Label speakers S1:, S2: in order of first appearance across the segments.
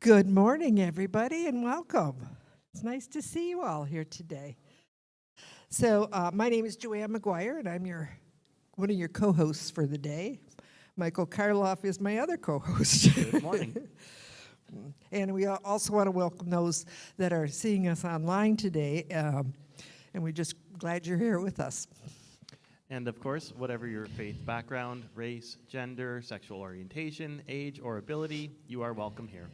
S1: Good morning, everybody, and welcome. It's nice to see you all here today. So, my name is Joanne McGuire, and I'm one of your co-hosts for the day. Michael Karloff is my other co-host.
S2: Good morning.
S1: And we also want to welcome those that are seeing us online today, and we're just glad you're here with us.
S2: And of course, whatever your faith background, race, gender, sexual orientation, age, or ability, you are welcome here.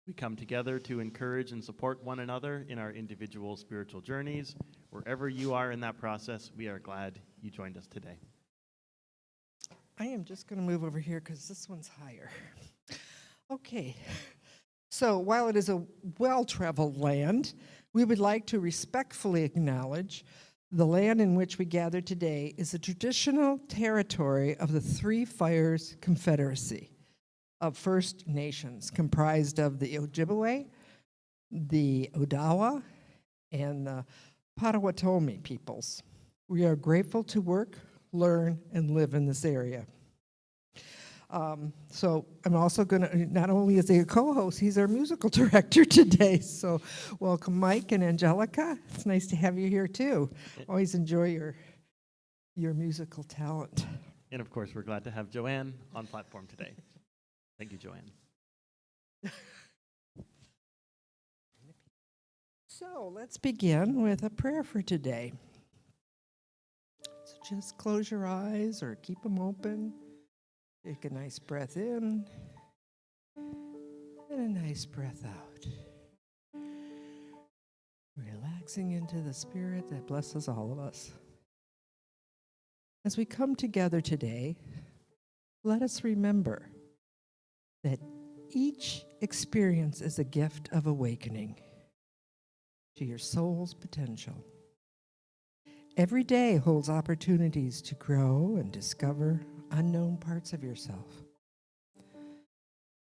S2: We come together to encourage and support one another in our individual spiritual journeys. Wherever you are in that process, we are glad you joined us today.
S1: I am just going to move over here because this one's higher. Okay. So while it is a well-traveled land, we would like to respectfully acknowledge the land in which we gather today is the traditional territory of the Three Fires Confederacy of First Nations, comprised of the Ojibwe, the Odawa, and the Potawatomi peoples. We are grateful to work, learn, and live in this area. So I'm also going to, not only is he a co-host, he's our musical director today. So welcome, Mike and Angelica. It's nice to have you here too. Always enjoy your musical talent.
S2: And of course, we're glad to have Joanne on platform today. Thank you, Joanne.
S1: So let's begin with a prayer for today. So just close your eyes or keep them open. Take a nice breath in and a nice breath out. Relaxing into the spirit that blesses all of us. As we come together today, let us remember that each experience is a gift of awakening to your soul's potential. Every day holds opportunities to grow and discover unknown parts of yourself.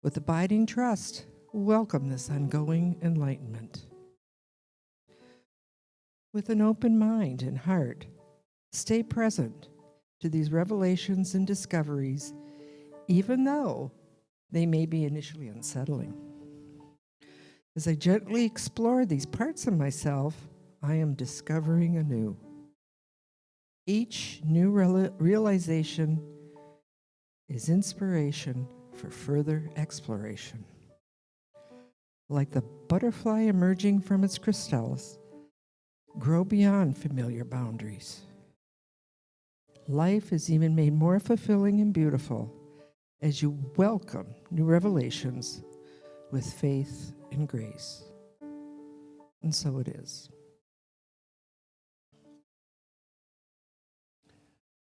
S1: With abiding trust, welcome this ongoing enlightenment. With an open mind and heart, stay present to these revelations and discoveries, even though they may be initially unsettling. As I gently explore these parts of myself, I am discovering anew. Each new realization is inspiration for further exploration. Like the butterfly emerging from its chrysalis, grow beyond familiar boundaries. Life is even made more fulfilling and beautiful as you welcome new revelations with faith and grace. And so it is.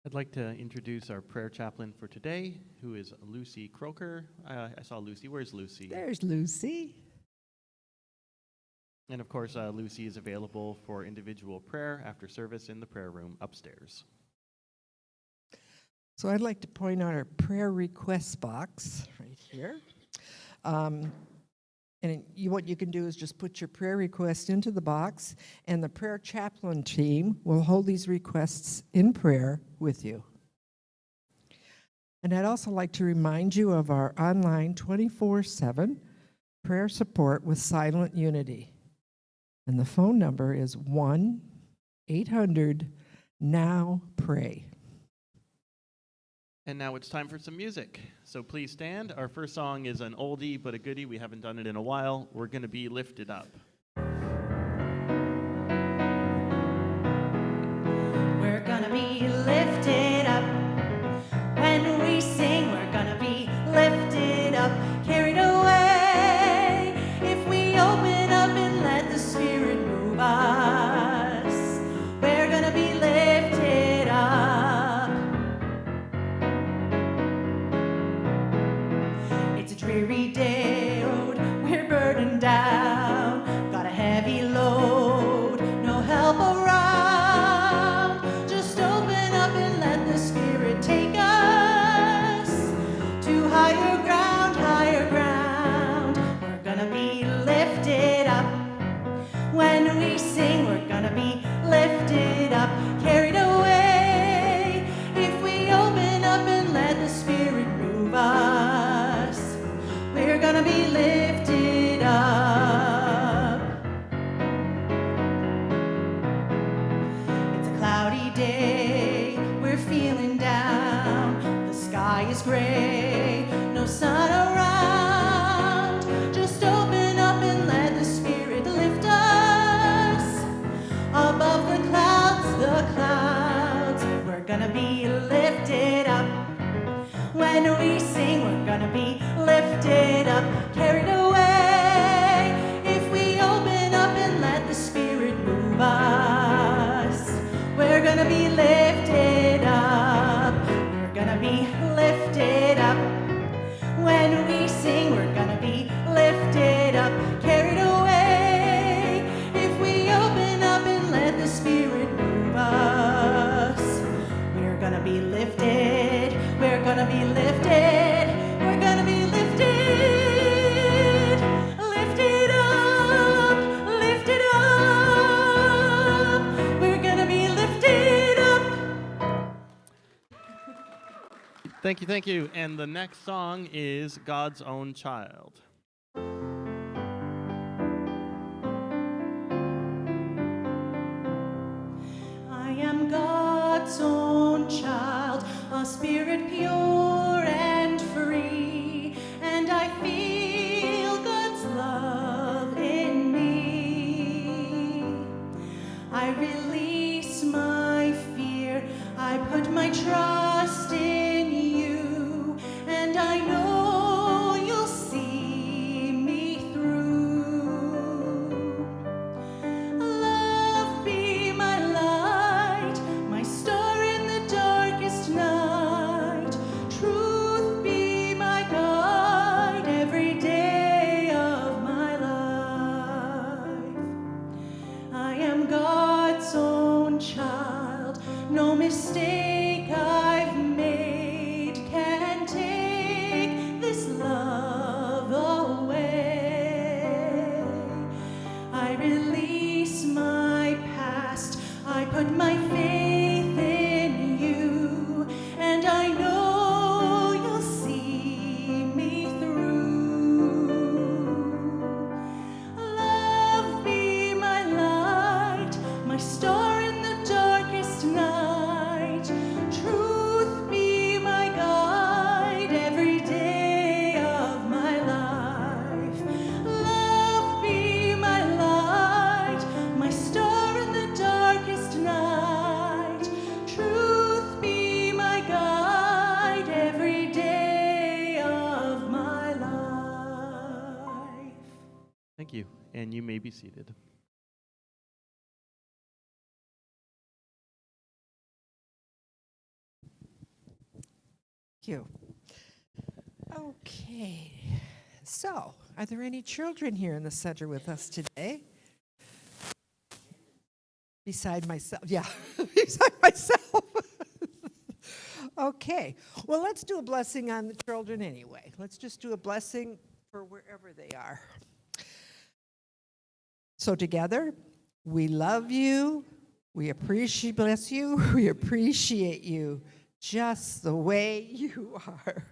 S2: I'd like to introduce our prayer chaplain for today, who is Lucy Croker. I saw Lucy. Where's Lucy?
S1: There's Lucy.
S2: And of course, Lucy is available for individual prayer after service in the prayer room upstairs.
S1: So I'd like to point out our prayer requests box right here. And what you can do is just put your prayer request into the box, and the prayer chaplain team will hold these requests in prayer with you. And I'd also like to remind you of our online 24/7 prayer support with Silent Unity. And the phone number is 1-800-NOW-PRAY.
S2: And now it's time for some music. So please stand. Our first song is an oldie but a goodie. We haven't done it in a while. We're going to be Lifted Up.
S3: We're gonna be lifted up. When we sing, we're gonna be lifted up, carried away. If we open up and let the Spirit move us, we're gonna be lifted up. It's a dreary day road, we're burdened down, got a heavy load, no help around. Just open up and let the Spirit take us to higher ground, higher ground. We're gonna be lifted up. When we sing, we're gonna be lifted up, carried away. If we open up and let the Spirit move us, we're gonna lifted up, carried away. If we open up and let the Spirit move us, we're gonna be lifted up. We're gonna be lifted up. When we sing, we're gonna be lifted up, carried away. If we open up and let the Spirit move us, we're gonna be lifted. We're gonna be lifted. We're gonna be lifted. Lifted up, lifted up. We're gonna be lifted up.
S2: Thank you, thank you. And the next song is God's Own Child.
S3: I am God's own child, a spirit pure and free, and I feel God's love in me. I release my fear, I put my trust in you, and I know you'll see me through. Love be my light, my star in the darkest night. Truth be my guide every day of my life. I am God's own child, no mistake I've made can take this love away. I release my past, I put my faith in you, and I know you'll see me through. Love be my light, my star in the darkest night. Truth be my guide every day of my life. Love be my light, my star in the darkest night. Truth be my guide every day of my life.
S2: Thank you. And you may be seated.
S1: Thank you. Okay. So, are there any children here in the center with us today? Beside myself. Yeah, beside myself. Okay. Well, let's do a blessing on the children anyway. Let's just do a blessing for wherever they are. So together, we love you. We appreciate, bless you. We appreciate you just the way you are.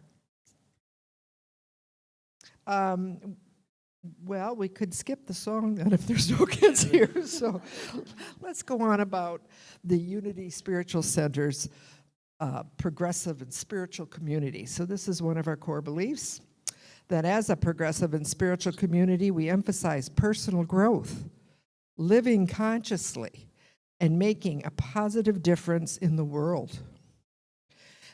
S1: Well, we could skip the song then if there's no kids here. So let's go on about the Unity Spiritual Center's progressive and spiritual community. So this is one of our core beliefs, that as a progressive and spiritual community, we emphasize personal growth, living consciously, and making a positive difference in the world.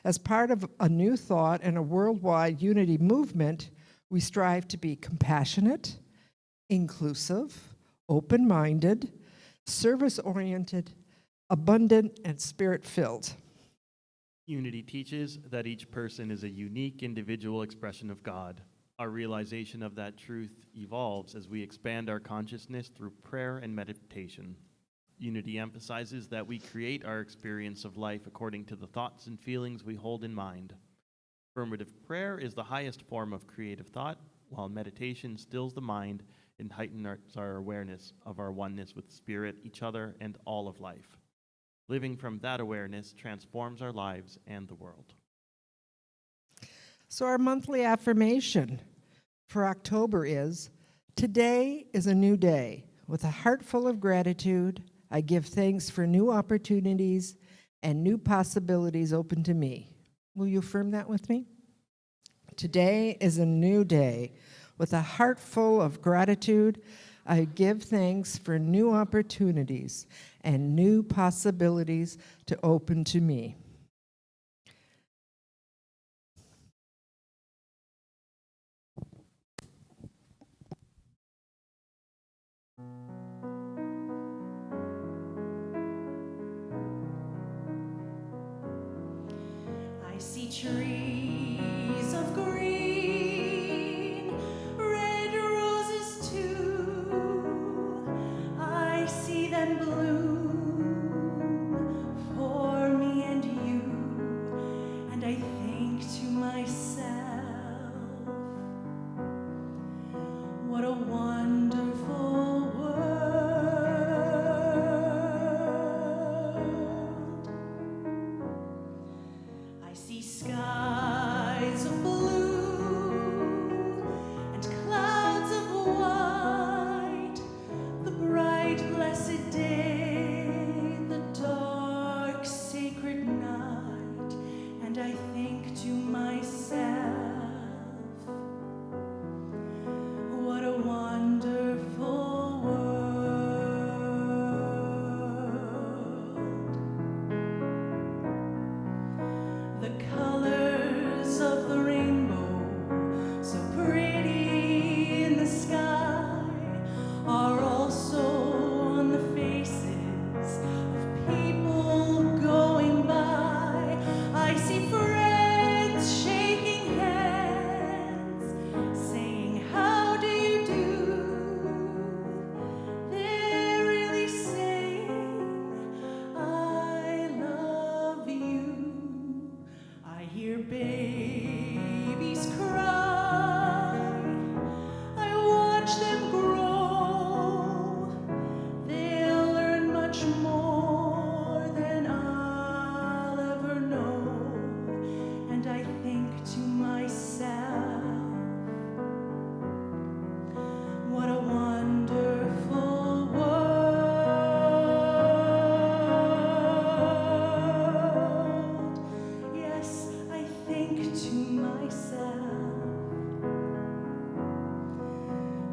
S1: As part of a new thought and a worldwide unity movement, we strive to be compassionate, inclusive, open-minded, service-oriented, abundant, and spirit-filled.
S2: Unity teaches that each person is a unique individual expression of God. Our realization of that truth evolves as we expand our consciousness through prayer and meditation. Unity emphasizes that we create our experience of life according to the thoughts and feelings we hold in mind. Affirmative prayer is the highest form of creative thought, while meditation stills the mind and heightens our awareness of our oneness with Spirit, each other, and all of life. Living from that awareness transforms our lives and the world.
S1: So our monthly affirmation for October is, today is a new day. With a heart full of gratitude, I give thanks for new opportunities and new possibilities open to me. Will you affirm that with me? Today is a new day. With a heart full of gratitude, I give thanks for new opportunities and new possibilities to open to me.
S3: trees of green, red roses too. I see them bloom for me and you, and I think to myself, what a wonderful world. I see skies of blue and clouds of white, the bright blessed day, the dark sacred night, and I think to myself, what a wonderful world. The colors of the rainbow, so pretty in the sky, are also on the faces of people going by. I see friends shaking hands, saying, how do you do? They're really saying, I love you. I hear babies cry, I watch them grow. They'll learn much more than I'll ever know. And I think to myself, what a wonderful world. Yes, I think to myself,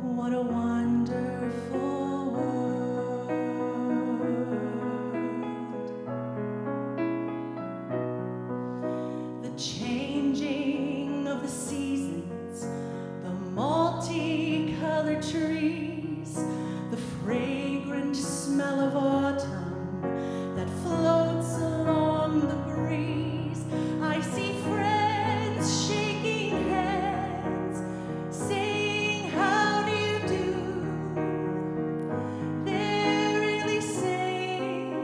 S3: what a wonderful world. The changing of the seasons, the multicolored trees, the fragrant smell of autumn that floats along the breeze. I see friends shaking hands, saying, how do you do? They're really saying,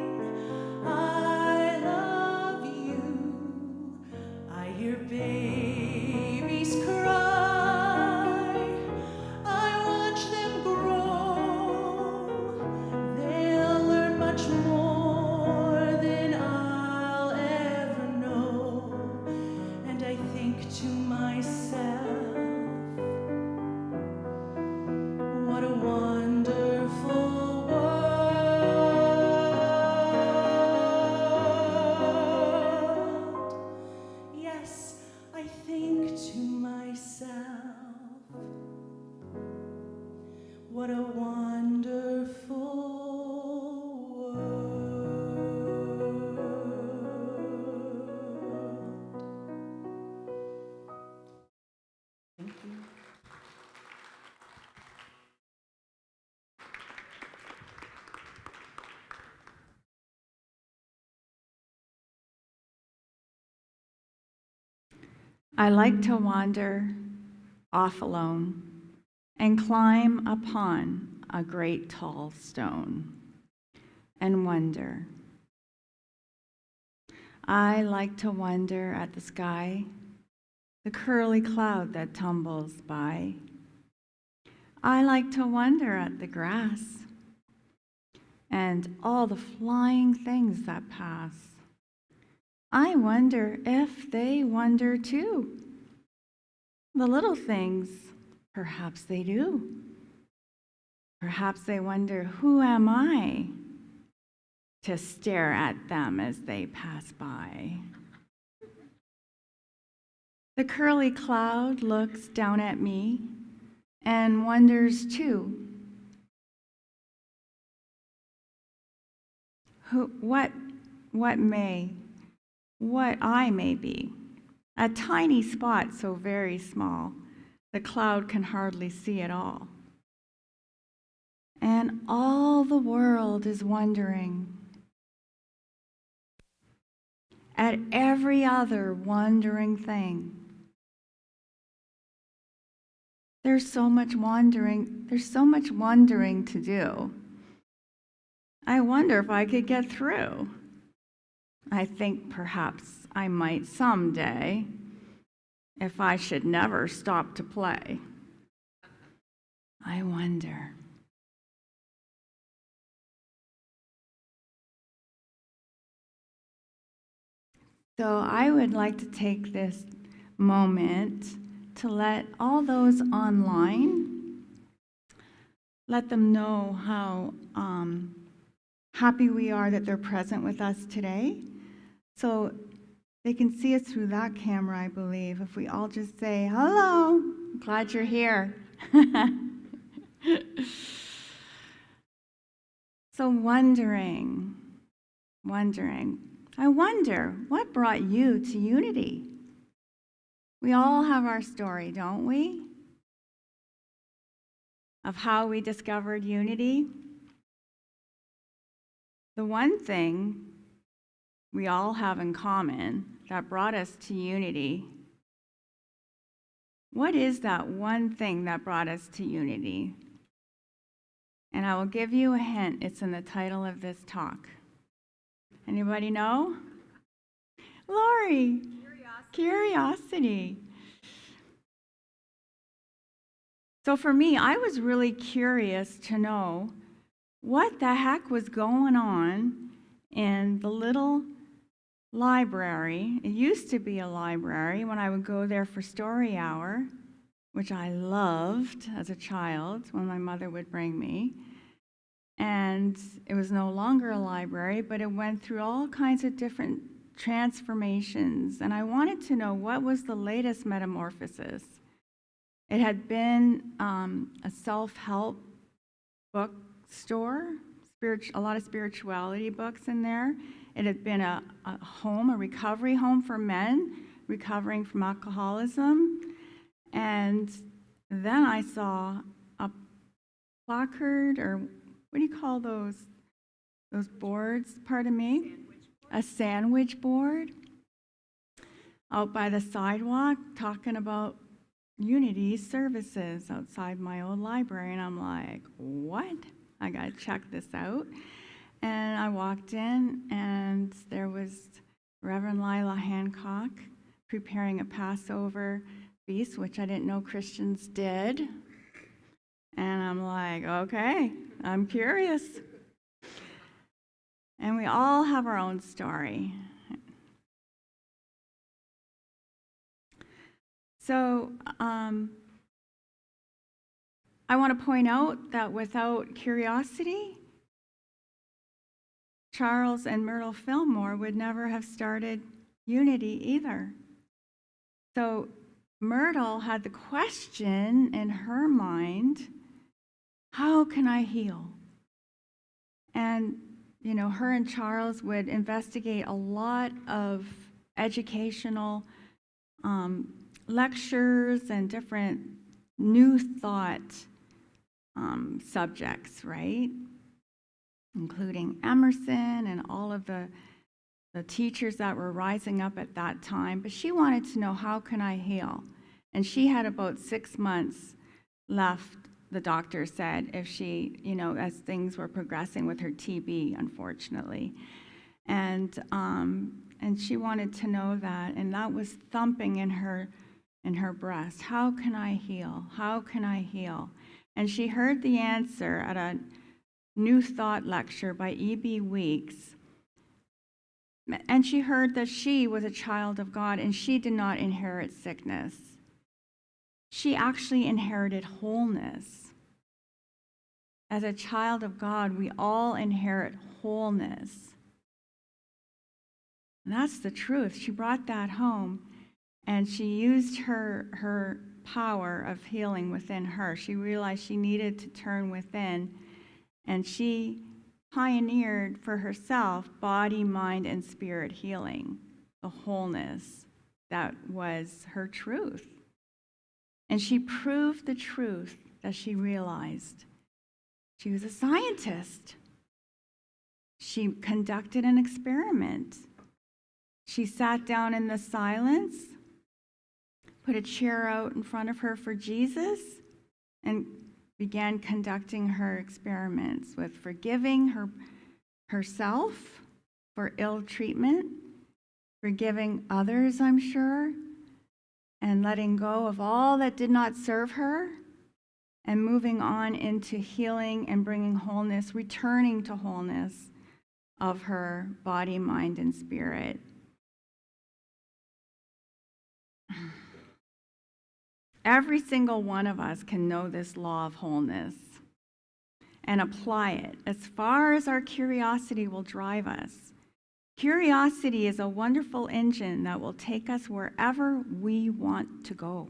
S3: I love you. I hear babies cry, I watch them grow. They'll learn much more than I'll ever know. And I think to myself, what a wonderful world. Yes, I think to myself, what a wonderful world. Thank you.
S4: I like to wander off alone and climb upon a great tall stone and wonder. I like to wonder at the sky, the curly cloud that tumbles by. I like to wonder at the grass and all the flying things that pass. I wonder if they wonder too. The little things, perhaps they do. Perhaps they wonder, who am I to stare at them as they pass by? The curly cloud looks down at me and wonders too. What I may be. A tiny spot so very small, the cloud can hardly see it all. And all the world is wondering. at every other wandering thing. There's so much wandering to do. I wonder if I could get through. I think perhaps I might someday, if I should never stop to play. I wonder. So I would like to take this moment to let all those online, let them know how happy we are that they're present with us today. So they can see us through that camera, I believe. If we all just say, hello, glad you're here. So wondering, I wonder, what brought you to unity? We all have our story, don't we? Of how we discovered unity. The one thing we all have in common that brought us to unity, what is that one thing that brought us to unity? And I will give you a hint. It's in the title of this talk. Anybody know? Lori. Curiosity. So for me, I was really curious to know what the heck was going on in the little library. It used to be a library when I would go there for story hour, which I loved as a child when my mother would bring me. And it was no longer a library, but it went through all kinds of different transformations. And I wanted to know what was the latest metamorphosis. It had been a self-help bookstore, a lot of spirituality books in there. It had been a home, a recovery home for men recovering from alcoholism. And then I saw a placard, or what do you call those boards, pardon me? A sandwich board out by the sidewalk talking about unity services outside my old library. And I'm like, what? I got to check this out. And I walked in, and there was Reverend Lila Hancock preparing a Passover feast, which I didn't know Christians did. And I'm like, okay, I'm curious. And we all have our own story. So I want to point out that without curiosity, Charles and Myrtle Fillmore would never have started Unity either. So Myrtle had the question in her mind, how can I heal? And, you know, her and Charles would investigate a lot of educational lectures and different new thought subjects, right? Including Emerson and all of the teachers that were rising up at that time. But she wanted to know, how can I heal? And she had about 6 months left, the doctor said, if she, you know, as things were progressing with her TB, unfortunately. And she wanted to know that, and that was thumping in her breast. How can I heal? How can I heal? And she heard the answer at a New Thought lecture by E.B. Weeks. And she heard that she was a child of God and she did not inherit sickness. She actually inherited wholeness. As a child of God, we all inherit wholeness. And that's the truth. She brought that home, and she used her power of healing within her. She realized she needed to turn within, and she pioneered for herself body, mind, and spirit healing, the wholeness that was her truth. And she proved the truth that she realized. She was a scientist. She conducted an experiment. She sat down in the silence, put a chair out in front of her for Jesus, and began conducting her experiments with forgiving herself for ill treatment, forgiving others, I'm sure, and letting go of all that did not serve her, and moving on into healing and bringing wholeness, returning to wholeness of her body, mind, and spirit. Every single one of us can know this law of wholeness and apply it as far as our curiosity will drive us. Curiosity is a wonderful engine that will take us wherever we want to go,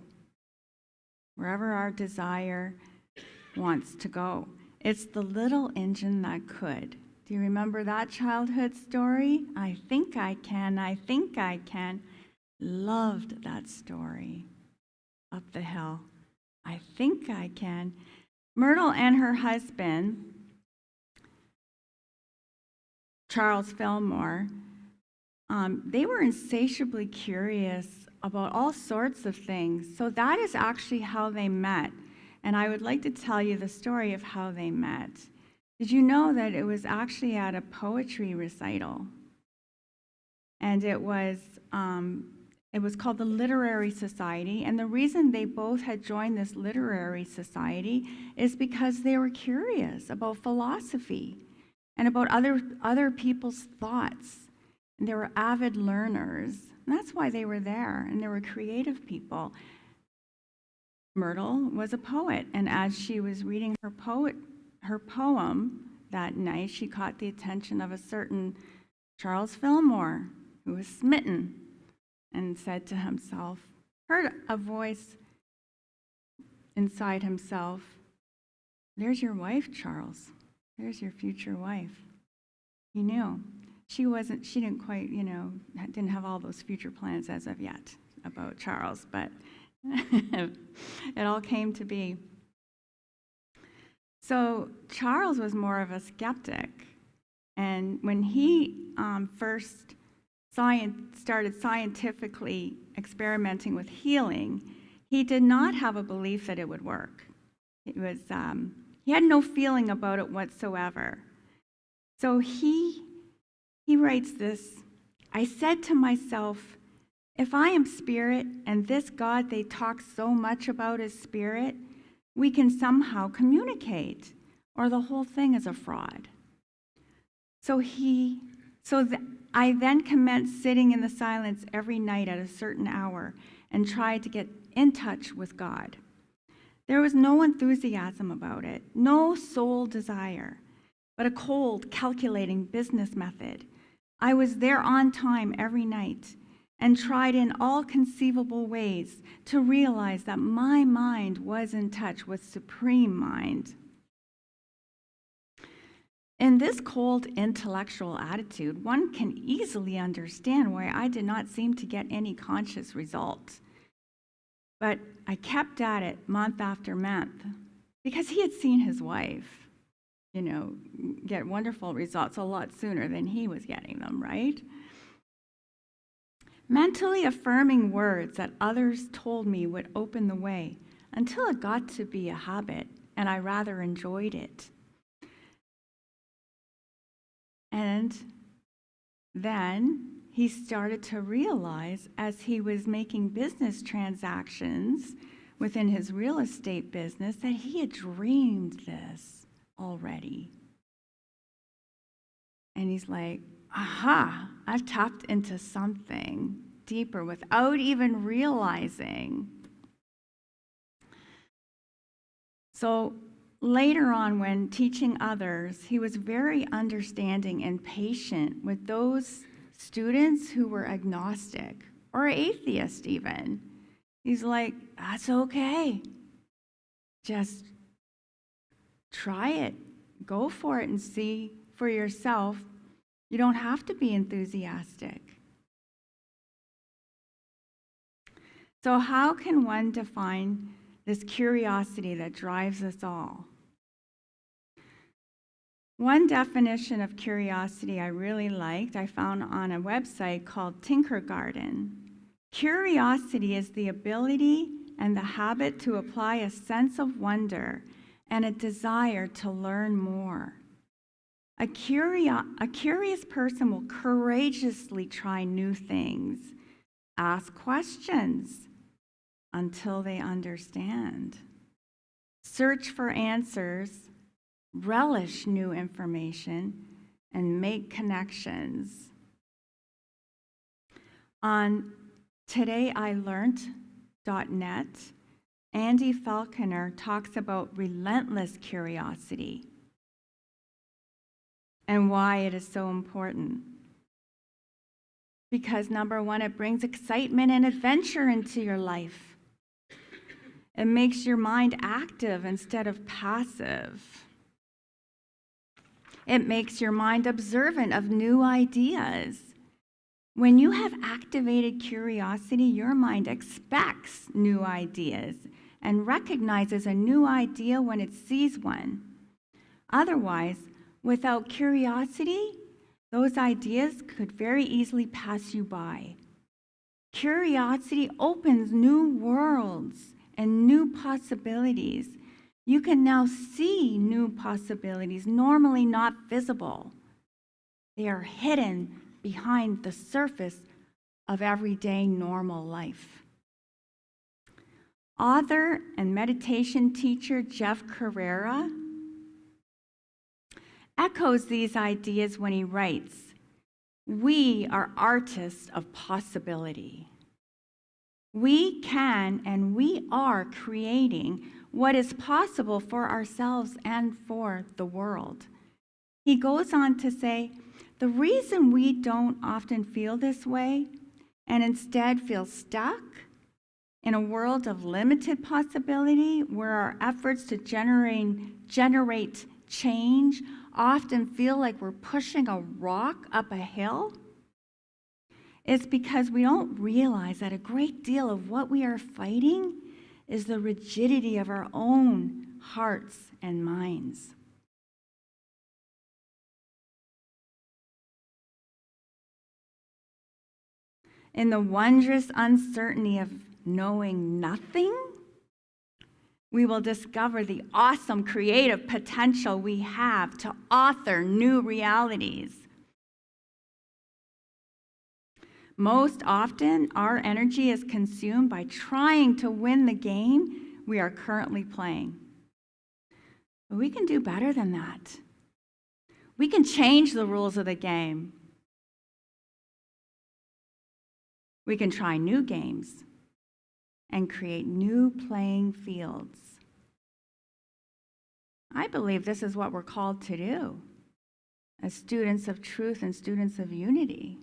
S4: wherever our desire wants to go. It's the little engine that could. Do you remember that childhood story? I think I can, I think I can. Loved that story. Up the hill. I think I can. Myrtle and her husband, Charles Fillmore, they were insatiably curious about all sorts of things. So that is actually how they met. And I would like to tell you the story of how they met. Did you know that it was actually at a poetry recital? And it was called the Literary Society, and the reason they both had joined this literary society is because they were curious about philosophy and about other people's thoughts. And they were avid learners, and that's why they were there, and they were creative people. Myrtle was a poet, and as she was reading her poem that night, she caught the attention of a certain Charles Fillmore, who was smitten, and said to himself, heard a voice inside himself, "There's your wife, Charles. There's your future wife." He knew. She didn't quite, didn't have all those future plans as of yet about Charles, but it all came to be. So Charles was more of a skeptic, and when he first started scientifically experimenting with healing, he did not have a belief that it would work. It was he had no feeling about it whatsoever. So he writes this: "I said to myself, if I am spirit and this God they talk so much about is spirit, we can somehow communicate, or the whole thing is a fraud." I then commenced sitting in the silence every night at a certain hour and tried to get in touch with God. There was no enthusiasm about it, no soul desire, but a cold, calculating business method. I was there on time every night and tried in all conceivable ways to realize that my mind was in touch with Supreme Mind. In this cold intellectual attitude, one can easily understand why I did not seem to get any conscious results. But I kept at it month after month because he had seen his wife, get wonderful results a lot sooner than he was getting them, right? Mentally affirming words that others told me would open the way until it got to be a habit, and I rather enjoyed it. And then he started to realize, as he was making business transactions within his real estate business, that he had dreamed this already. And he's like, aha, I've tapped into something deeper without even realizing. So later on, when teaching others, he was very understanding and patient with those students who were agnostic or atheist even. He's like, that's okay. Just try it. Go for it and see for yourself. You don't have to be enthusiastic. So how can one define this curiosity that drives us all? One definition of curiosity I really liked, I found on a website called Tinkergarten. Curiosity is the ability and the habit to apply a sense of wonder and a desire to learn more. A curious person will courageously try new things, ask questions until they understand, search for answers, relish new information, and make connections. On todayIlearned.net, Andy Falconer talks about relentless curiosity and why it is so important. Because number one, it brings excitement and adventure into your life. It makes your mind active instead of passive. It makes your mind observant of new ideas. When you have activated curiosity, your mind expects new ideas and recognizes a new idea when it sees one. Otherwise, without curiosity, those ideas could very easily pass you by. Curiosity opens new worlds and new possibilities. You can now see new possibilities normally not visible. They are hidden behind the surface of everyday normal life. Author and meditation teacher Jeff Carrera echoes these ideas when he writes, "We are artists of possibility. We can and we are creating what is possible for ourselves and for the world." He goes on to say, the reason we don't often feel this way and instead feel stuck in a world of limited possibility where our efforts to generate change often feel like we're pushing a rock up a hill is because we don't realize that a great deal of what we are fighting is the rigidity of our own hearts and minds. In the wondrous uncertainty of knowing nothing, we will discover the awesome creative potential we have to author new realities. Most often, our energy is consumed by trying to win the game we are currently playing. But we can do better than that. We can change the rules of the game. We can try new games and create new playing fields. I believe this is what we're called to do as students of truth and students of unity.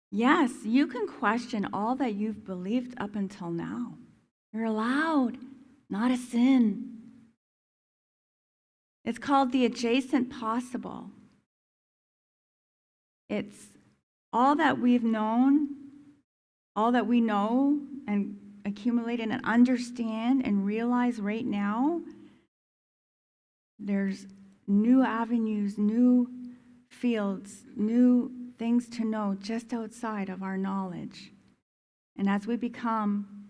S4: Yes, you can question all that you've believed up until now. You're allowed, not a sin. It's called the adjacent possible. It's all that we've known, all that we know and accumulate and understand and realize right now. There's new avenues, new fields, new things to know just outside of our knowledge. And as we become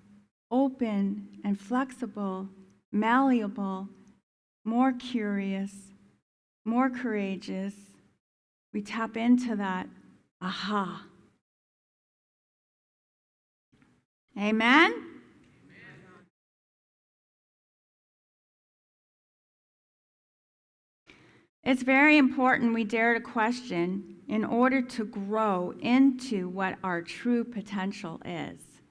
S4: open and flexible, malleable, more curious, more courageous, we tap into that aha. Amen? It's very important we dare to question in order to grow into what our true potential is,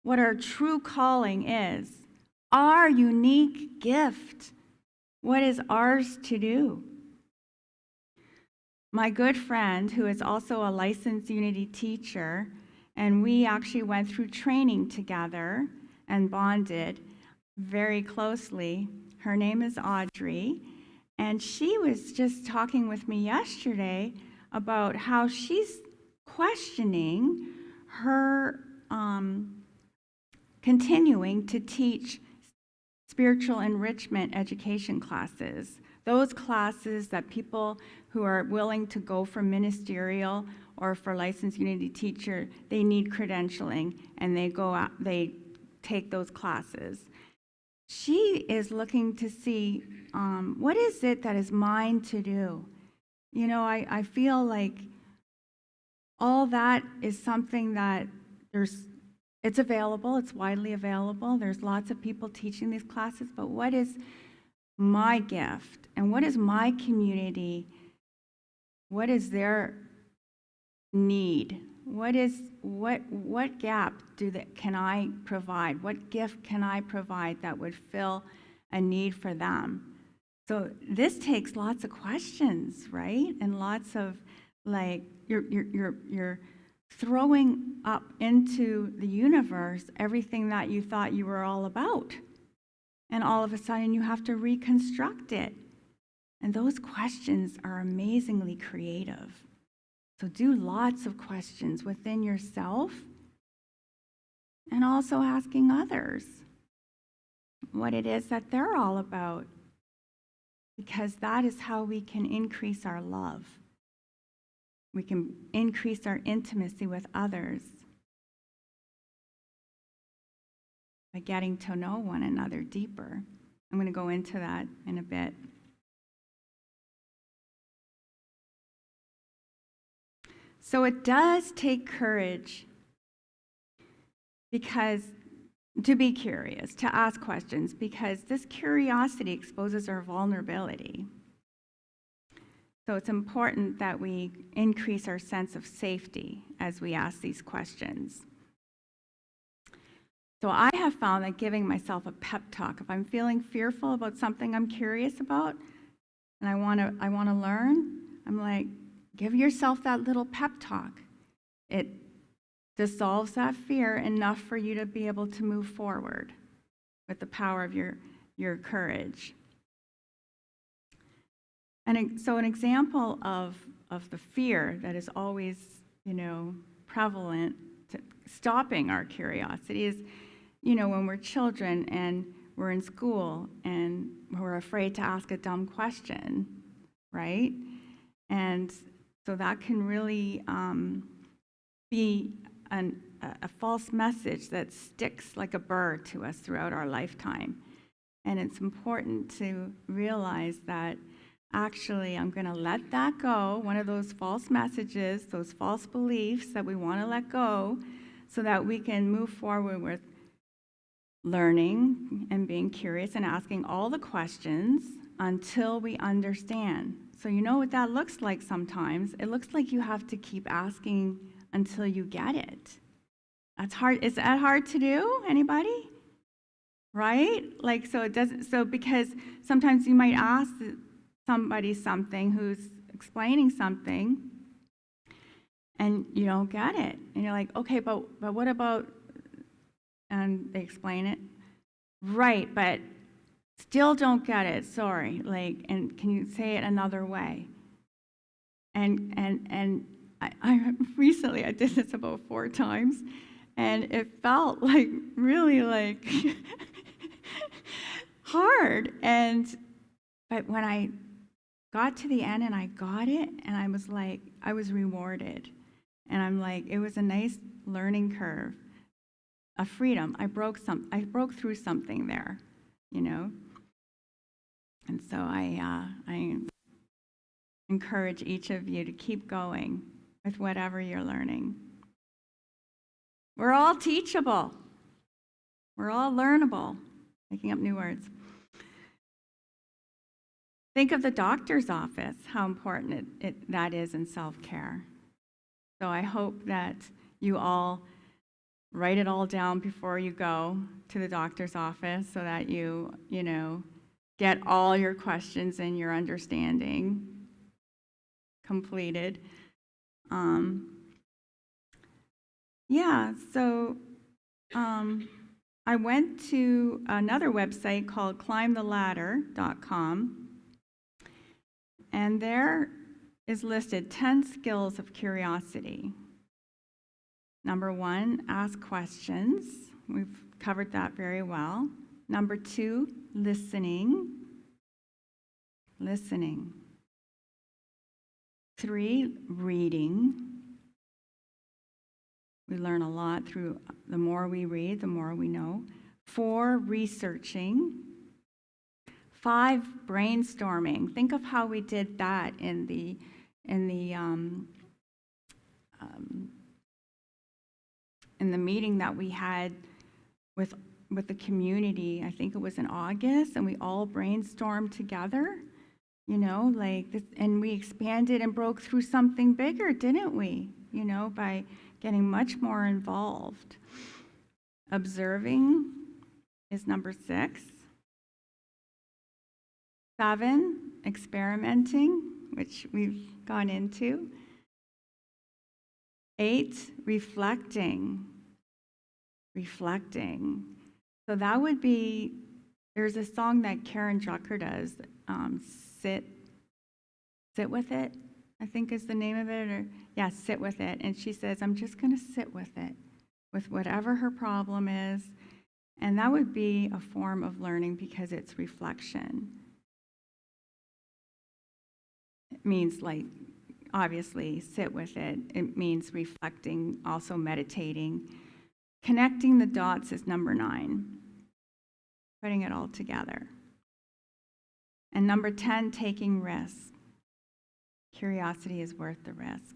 S4: what our true calling is, our unique gift, what is ours to do. My good friend, who is also a licensed Unity teacher, and we actually went through training together and bonded very closely. Her name is Audrey, and she was just talking with me yesterday about how she's questioning her continuing to teach spiritual enrichment education classes, those classes that people who are willing to go for ministerial or for licensed unity teacher, they need credentialing, and they go out, they take those classes. She is looking to see what is it that is mine to do. You know, I feel like all that is something that it's available, it's widely available. There's lots of people teaching these classes, but what is my gift and what is my community? What is their need? What gap can I provide? What gift can I provide that would fill a need for them? So this takes lots of questions, right? And lots of like you're throwing up into the universe everything that you thought you were all about. And all of a sudden you have to reconstruct it. And those questions are amazingly creative. So do lots of questions within yourself and also asking others what it is that they're all about. Because that is how we can increase our love. We can increase our intimacy with others by getting to know one another deeper. I'm going to go into that in a bit. So it does take courage to be curious, to ask questions, because this curiosity exposes our vulnerability. So it's important that we increase our sense of safety as we ask these questions. So I have found that giving myself a pep talk, if I'm feeling fearful about something I'm curious about and I want to learn, I'm like, give yourself that little pep talk. It dissolves that fear enough for you to be able to move forward with the power of your courage. And so an example of the fear that is always, prevalent to stopping our curiosity is, when we're children and we're in school and we're afraid to ask a dumb question, right? And so that can really be a false message that sticks like a burr to us throughout our lifetime. And it's important to realize that actually I'm going to let that go, one of those false messages, those false beliefs that we want to let go, so that we can move forward with learning and being curious and asking all the questions until we understand. So you know what that looks like sometimes? It looks like you have to keep asking until you get it. That's hard. Is that hard to do? Anybody? Right? So because sometimes you might ask somebody something who's explaining something and you don't get it. And you're like, okay, but what about, and they explain it. Right, but still don't get it, sorry. And can you say it another way? And I recently, I did this about 4 times, and it felt really hard. But when I got to the end and I got it, and I was rewarded. And I'm like, it was a nice learning curve, a freedom. I broke through something there, And so I encourage each of you to keep going with whatever you're learning. We're all teachable. We're all learnable. Making up new words. Think of the doctor's office, how important that is in self-care. So I hope that you all write it all down before you go to the doctor's office so that you get all your questions and your understanding completed. I went to another website called climbtheladder.com, and there is listed 10 skills of curiosity. Number 1, ask questions. We've covered that very well. Number 2, listening. Listening. 3, reading. We learn a lot through, the more we read, the more we know. 4, researching. 5, brainstorming. Think of how we did that in the meeting that we had with the community. I think it was in August, and we all brainstormed together, like this, and we expanded and broke through something bigger, didn't we? By getting much more involved. Observing is number 6. 7, experimenting, which we've gone into. 8, reflecting. Reflecting. So that would be, there's a song that Karen Drucker does, Sit With It, I think is the name of it, Sit With It. And she says, I'm just going to sit with it, with whatever her problem is. And that would be a form of learning because it's reflection. It means, like, obviously, sit with it. It means reflecting, also meditating. Connecting the dots is number 9. Putting it all together. And number 10, taking risks. Curiosity is worth the risk.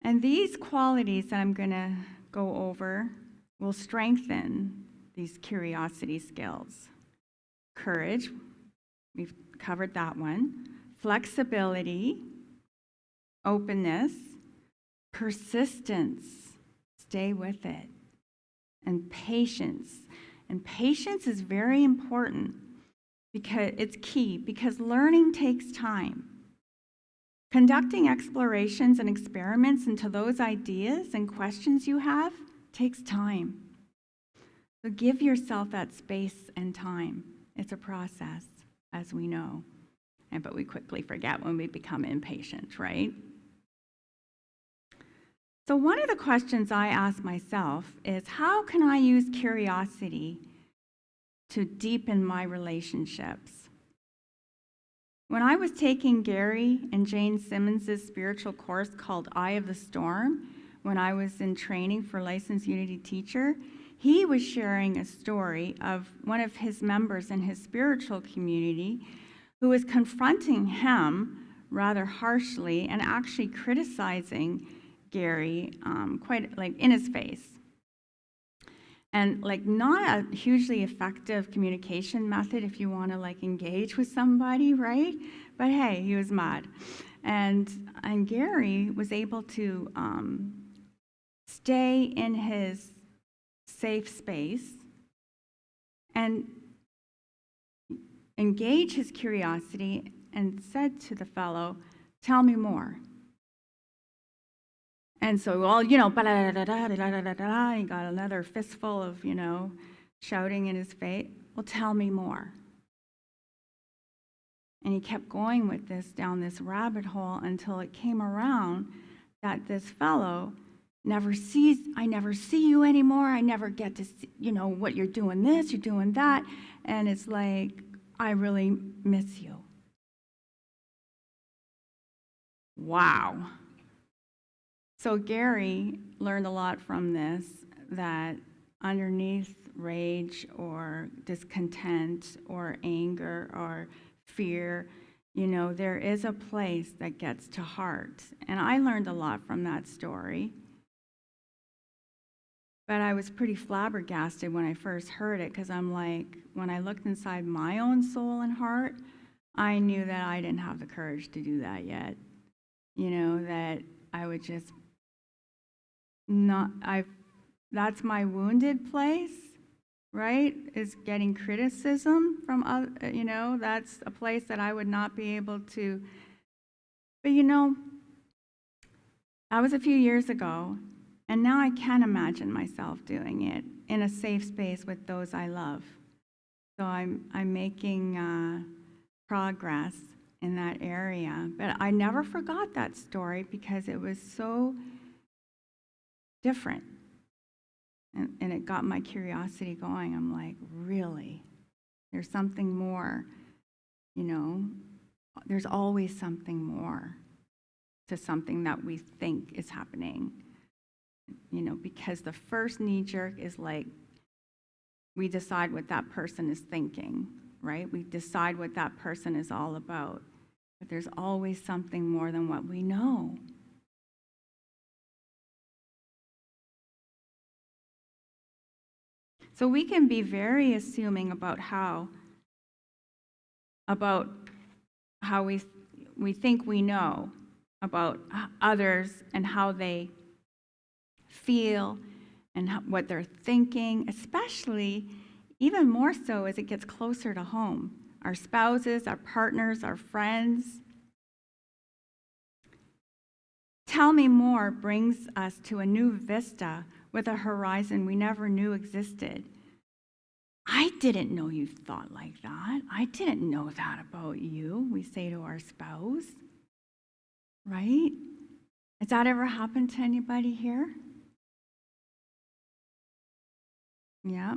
S4: And these qualities that I'm going to go over will strengthen these curiosity skills. Courage, we've covered that one. Flexibility, openness, persistence, stay with it, and patience. And patience is very important because it's key, because learning takes time. Conducting explorations and experiments into those ideas and questions you have takes time. So give yourself that space and time. It's a process, as we know. But we quickly forget when we become impatient, right? So one of the questions I ask myself is, how can I use curiosity to deepen my relationships? When I was taking Gary and Jane Simmons' spiritual course called Eye of the Storm, when I was in training for licensed Unity teacher, he was sharing a story of one of his members in his spiritual community who was confronting him rather harshly and actually criticizing Gary quite like in his face. And like not a hugely effective communication method if you want to like engage with somebody, right? But hey, he was mad. And Gary was able to stay in his safe space and engage his curiosity and said to the fellow, tell me more. And so, well, he got another fistful of, shouting in his face. Well, tell me more. And he kept going with this down this rabbit hole until it came around that this fellow I never see you anymore. I never get to see, what you're doing this, you're doing that. And it's like, I really miss you. Wow. So Gary learned a lot from this, that underneath rage or discontent or anger or fear, there is a place that gets to heart. And I learned a lot from that story. But I was pretty flabbergasted when I first heard it, because I'm like, when I looked inside my own soul and heart, I knew that I didn't have the courage to do that yet. That I would just that's my wounded place, right? Is getting criticism from other, that's a place that I would not be able to. But that was a few years ago, and now I can imagine myself doing it in a safe space with those I love. So I'm making progress in that area. But I never forgot that story because it was so different. And it got my curiosity going. I'm like, really? There's something more, There's always something more to something that we think is happening. Because the first knee jerk is like, we decide what that person is thinking, right? We decide what that person is all about. But there's always something more than what we know. So we can be very assuming about how we think we know about others and how they feel and what they're thinking, especially even more so as it gets closer to home. Our spouses, our partners, our friends. Tell me more brings us to a new vista with a horizon we never knew existed. I didn't know you thought like that. I didn't know that about you, we say to our spouse. Right? Has that ever happened to anybody here? Yeah.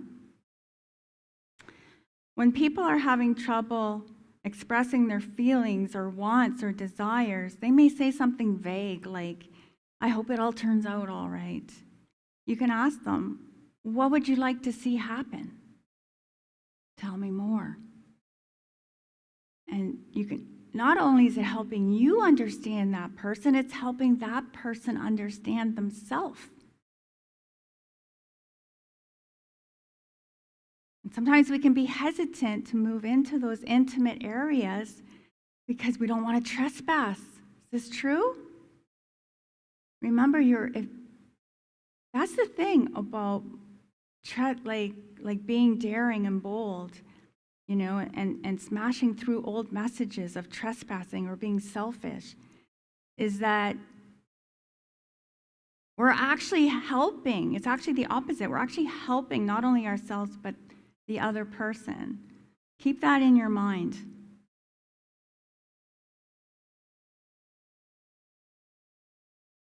S4: When people are having trouble expressing their feelings or wants or desires, they may say something vague like, I hope it all turns out all right. You can ask them, what would you like to see happen? Tell me more. And you can, not only is it helping you understand that person, it's helping that person understand themselves. And sometimes we can be hesitant to move into those intimate areas because we don't want to trespass. Is this true? Remember, that's the thing about like being daring and bold, and smashing through old messages of trespassing or being selfish, is that we're actually helping. It's actually the opposite. We're actually helping not only ourselves, but the other person. Keep that in your mind.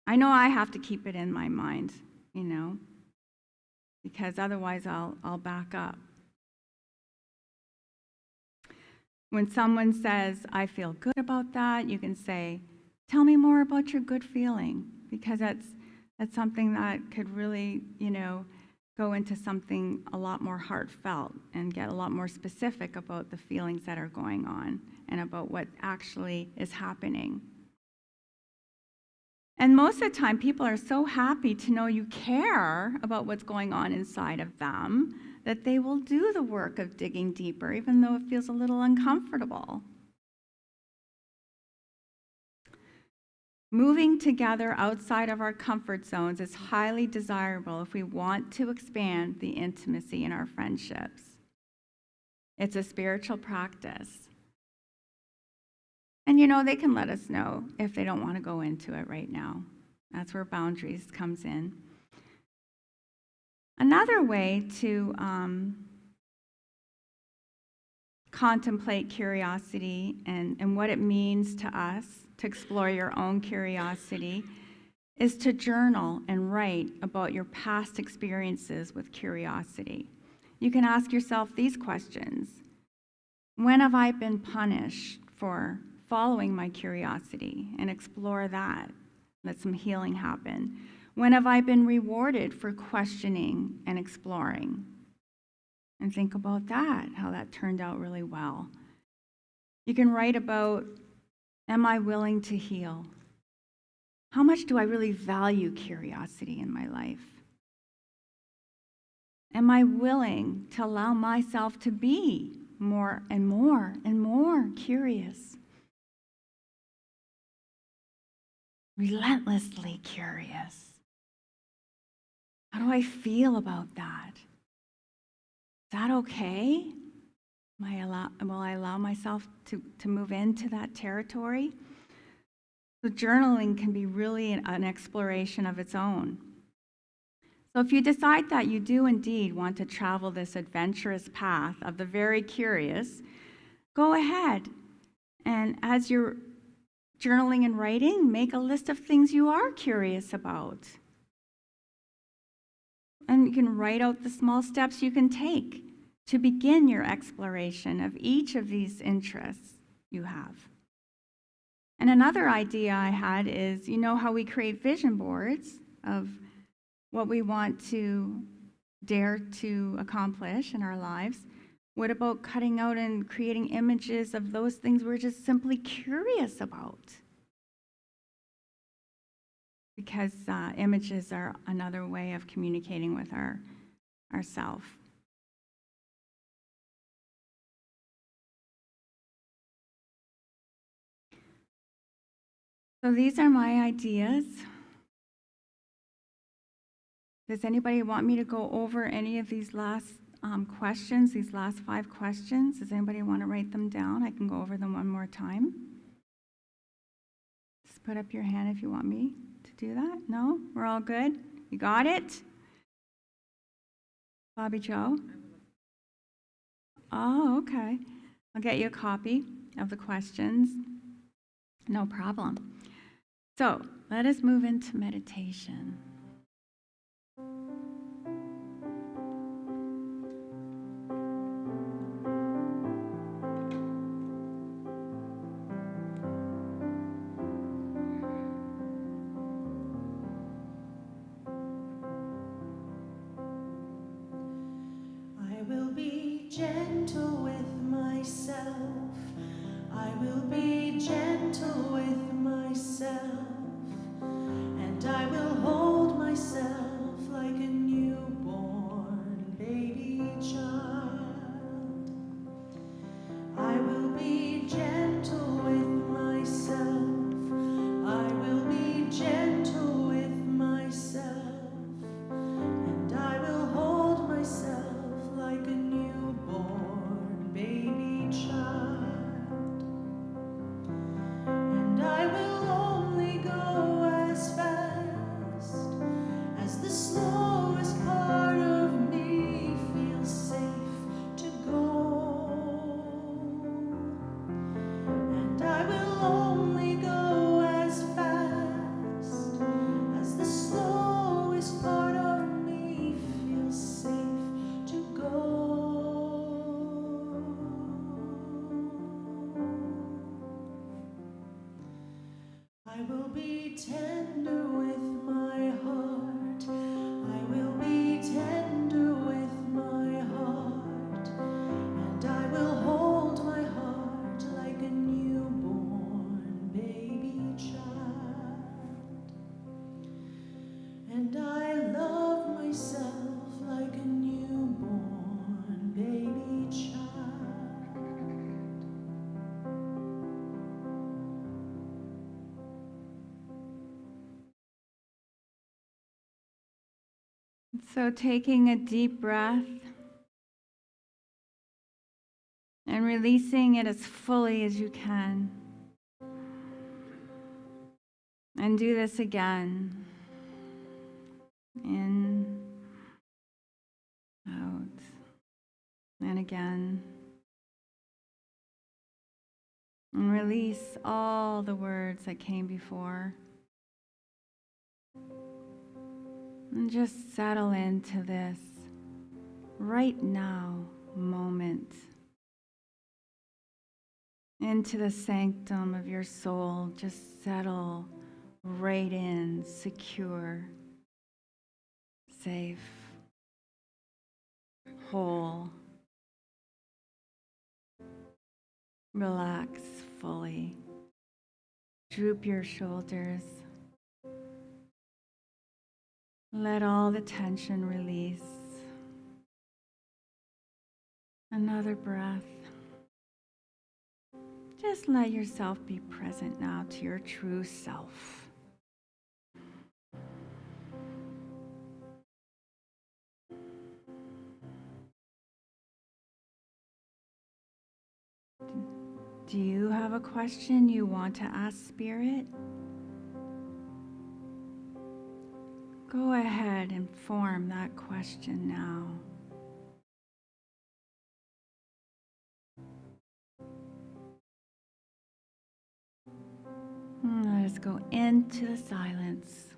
S4: I know I have to keep it in my mind, because otherwise I'll back up. When someone says, I feel good about that, you can say, tell me more about your good feeling, because that's something that could really, go into something a lot more heartfelt and get a lot more specific about the feelings that are going on and about what actually is happening. And most of the time, people are so happy to know you care about what's going on inside of them that they will do the work of digging deeper, even though it feels a little uncomfortable. Moving together outside of our comfort zones is highly desirable if we want to expand the intimacy in our friendships. It's a spiritual practice. And they can let us know if they don't want to go into it right now. That's where boundaries comes in. Another way to contemplate curiosity and what it means to us to explore your own curiosity is to journal and write about your past experiences with curiosity. You can ask yourself these questions. When have I been punished for following my curiosity? And explore that. Let some healing happen. When have I been rewarded for questioning and exploring? And think about that, how that turned out really well. You can write about, am I willing to heal? How much do I really value curiosity in my life? Am I willing to allow myself to be more and more and more curious? Relentlessly curious. How do I feel about that? Is that okay? Will I allow myself to move into that territory? So journaling can be really an exploration of its own. So if you decide that you do indeed want to travel this adventurous path of the very curious, go ahead. And as you're journaling and writing, make a list of things you are curious about. And you can write out the small steps you can take to begin your exploration of each of these interests you have. And another idea I had is, you know how we create vision boards of what we want to dare to accomplish in our lives? What about cutting out and creating images of those things we're just simply curious about? Because images are another way of communicating with ourself. So these are my ideas. Does anybody want me to go over any of these last questions, these last 5 questions? Does anybody want to write them down? I can go over them one more time. Just put up your hand if you want me to do that. No? We're all good? You got it? Bobby Joe? Oh, okay. I'll get you a copy of the questions. No problem. So let us move into meditation.
S3: I will be gentle with myself. I will be gentle with myself. And I will hold myself like a newborn baby child. I will be gentle with myself. I will be gentle with myself. And I will hold myself like a newborn baby child. And I will only go as fast as the slowest part of me feels safe to go. And I will only go as fast as the slowest part of me feels safe to go. I will be tender with my heart. I will be tender with my heart. And I will hold my heart like a newborn baby child. And I love myself like a newborn baby child.
S4: So taking a deep breath and releasing it as fully as you can. And do this again. In, out, and again. And release all the words that came before. And just settle into this right now moment, into the sanctum of your soul. Just settle right in, secure, safe, whole. Relax fully. Droop your shoulders. Let all the tension release. Another breath. Just let yourself be present now to your true self. Do you have a question you want to ask Spirit? Go ahead and form that question now. Let us go into the silence.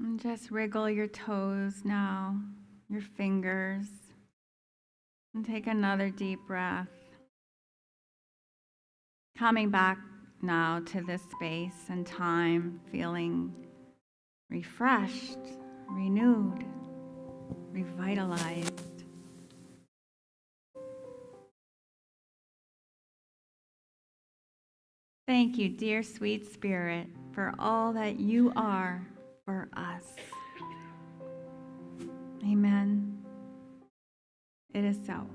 S4: And just wriggle your toes now, your fingers, and take another deep breath. Coming back now to this space and time, feeling refreshed, renewed, revitalized. Thank you, dear sweet spirit, for all that you are for us. Amen. It is so.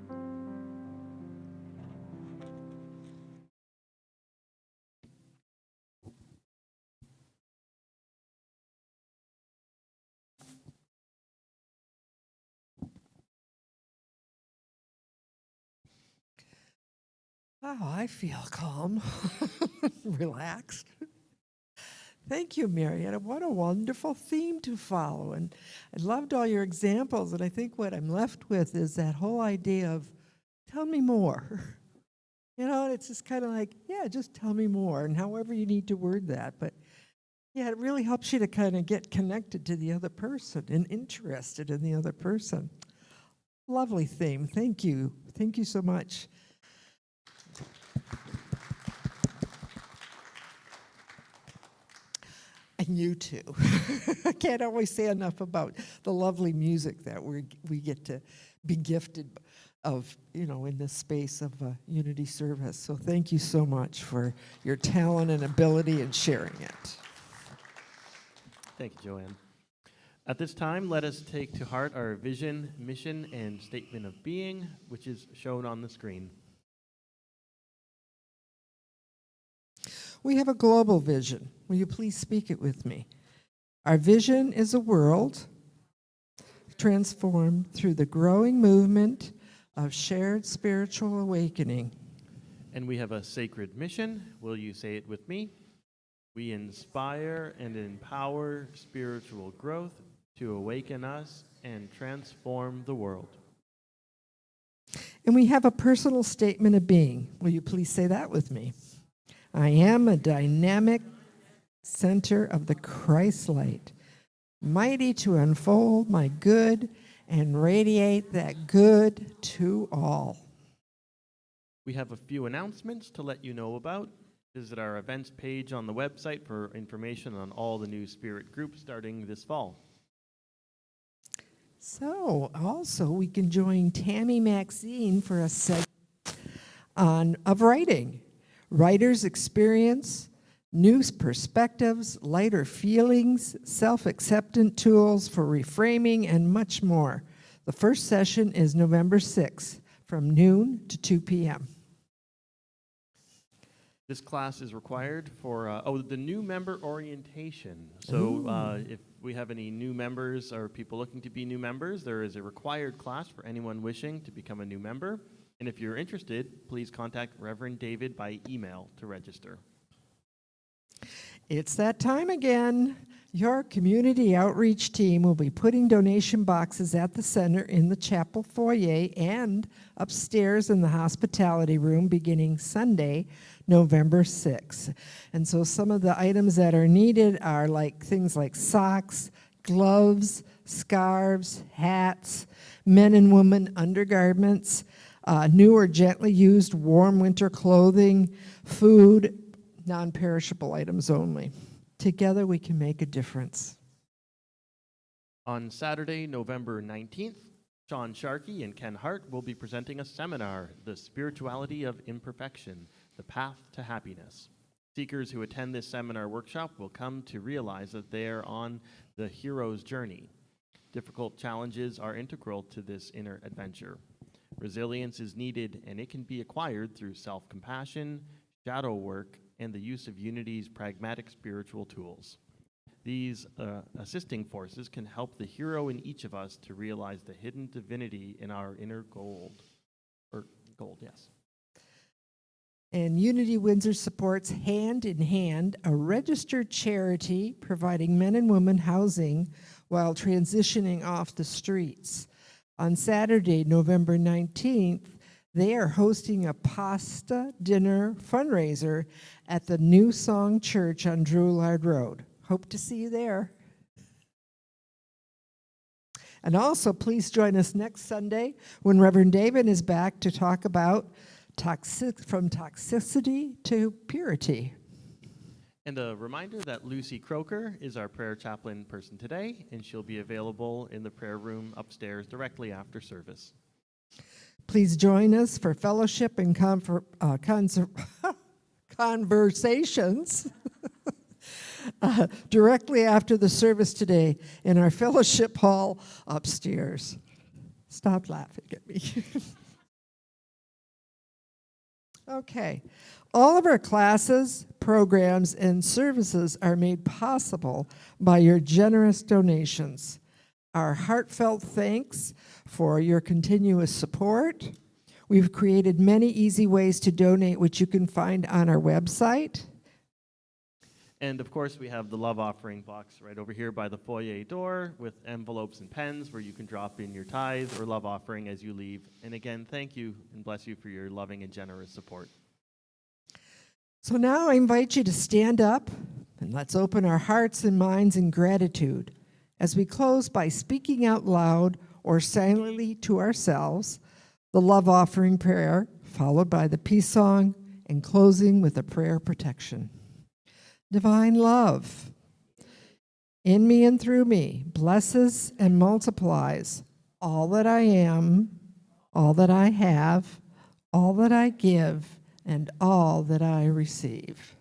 S1: Oh, I feel calm, relaxed. Thank you, Marietta. What a wonderful theme to follow. And I loved all your examples. And I think what I'm left with is that whole idea of tell me more. You know, it's just kind of like, yeah, just tell me more. And however you need to word that. But yeah, it really helps you to kind of get connected to the other person and interested in the other person. Lovely theme. Thank you. Thank you so much. And you too. I can't always say enough about the lovely music that we get to be gifted of, you know, in this space of unity service. So thank you so much for your talent and ability in sharing it.
S2: Thank you, Joanne. At this time, let us take to heart our vision, mission, and statement of being, which is shown on the screen.
S1: We have a global vision. Will you please speak it with me? Our vision is a world transformed through the growing movement of shared spiritual awakening.
S2: And we have a sacred mission. Will you say it with me? We inspire and empower spiritual growth to awaken us and transform the world.
S1: And we have a personal statement of being. Will you please say that with me? I am a dynamic center of the Christ light, mighty to unfold my good and radiate that good to all.
S2: We have a few announcements to let you know about. Visit our events page on the website for information on all the new Spirit groups starting this fall.
S1: So, also, we can join Tammy Maxine for a segment of writing. Writer's experience, new perspectives, lighter feelings, self-acceptance tools for reframing, and much more. The first session is November 6th from noon to 2 p.m.
S2: This class is required for, the new member orientation. So if we have any new members or people looking to be new members, there is a required class for anyone wishing to become a new member. And if you're interested, please contact Reverend David by email to register.
S1: It's that time again. Your community outreach team will be putting donation boxes at the center in the chapel foyer and upstairs in the hospitality room beginning Sunday, November 6th. And so some of the items that are needed are like things like socks, gloves, scarves, hats, men and women undergarments, new or gently used warm winter clothing, food, non-perishable items only. Together we can make a difference.
S2: On Saturday, November 19th, Sean Sharkey and Ken Hart will be presenting a seminar, The Spirituality of Imperfection, The Path to Happiness. Seekers who attend this seminar workshop will come to realize that they are on the hero's journey. Difficult challenges are integral to this inner adventure. Resilience is needed, and it can be acquired through self-compassion, shadow work, and the use of Unity's pragmatic spiritual tools. These assisting forces can help the hero in each of us to realize the hidden divinity in our inner gold, yes.
S1: And Unity Windsor supports Hand in Hand, a registered charity providing men and women housing while transitioning off the streets. On Saturday, November 19th, they are hosting a pasta dinner fundraiser at the New Song Church on Drouillard Road. Hope to see you there. And also, please join us next Sunday when Reverend David is back to talk about from toxicity to purity.
S2: And a reminder that Lucy Croker is our prayer chaplain person today, and she'll be available in the prayer room upstairs directly after service.
S1: Please join us for fellowship and conversations directly after the service today in our fellowship hall upstairs. Stop laughing at me. Okay. All of our classes, programs, and services are made possible by your generous donations. Our heartfelt thanks for your continuous support. We've created many easy ways to donate, which you can find on our website.
S2: And of course, we have the love offering box right over here by the foyer door with envelopes and pens where you can drop in your tithe or love offering as you leave. And again, thank you and bless you for your loving and generous support.
S1: So now I invite you to stand up and let's open our hearts and minds in gratitude as we close by speaking out loud or silently to ourselves the love offering prayer, followed by the peace song, and closing with a prayer of protection. Divine love, in me and through me, blesses and multiplies all that I am, all that I have, all that I give, and all that I receive.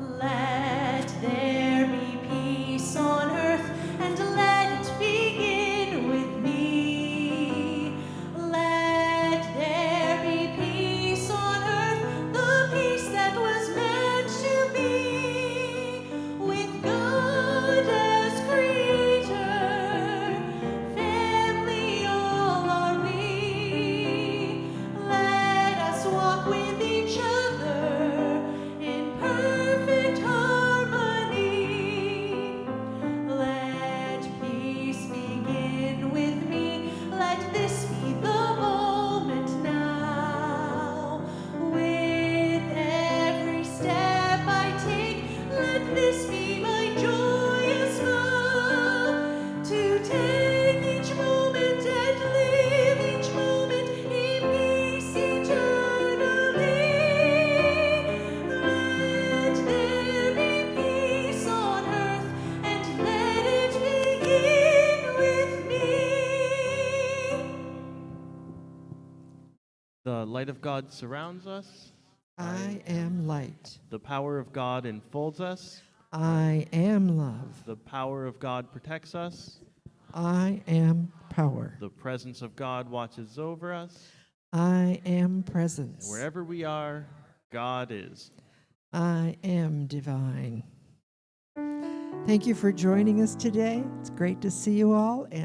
S3: Let there be peace on earth, and let it begin with me. Let there be peace on earth, the peace that was meant to be, with God as creator, family all are we. Let us walk with each other in perfect harmony. Let peace begin with me. Let this be the moment now. With every step I take, let this be my joyous vow. To take each moment and live each moment in peace eternally. Let there be peace on earth, and let it begin with me.
S2: The light of God surrounds us.
S1: I am light.
S2: The power of God enfolds us.
S1: I am love.
S2: The power of God protects us.
S1: I am power.
S2: The presence of God watches over us.
S1: I am
S2: And
S1: presence.
S2: wherever we are, God is.
S1: I am divine. Thank you for joining us today. It's great to see you all, and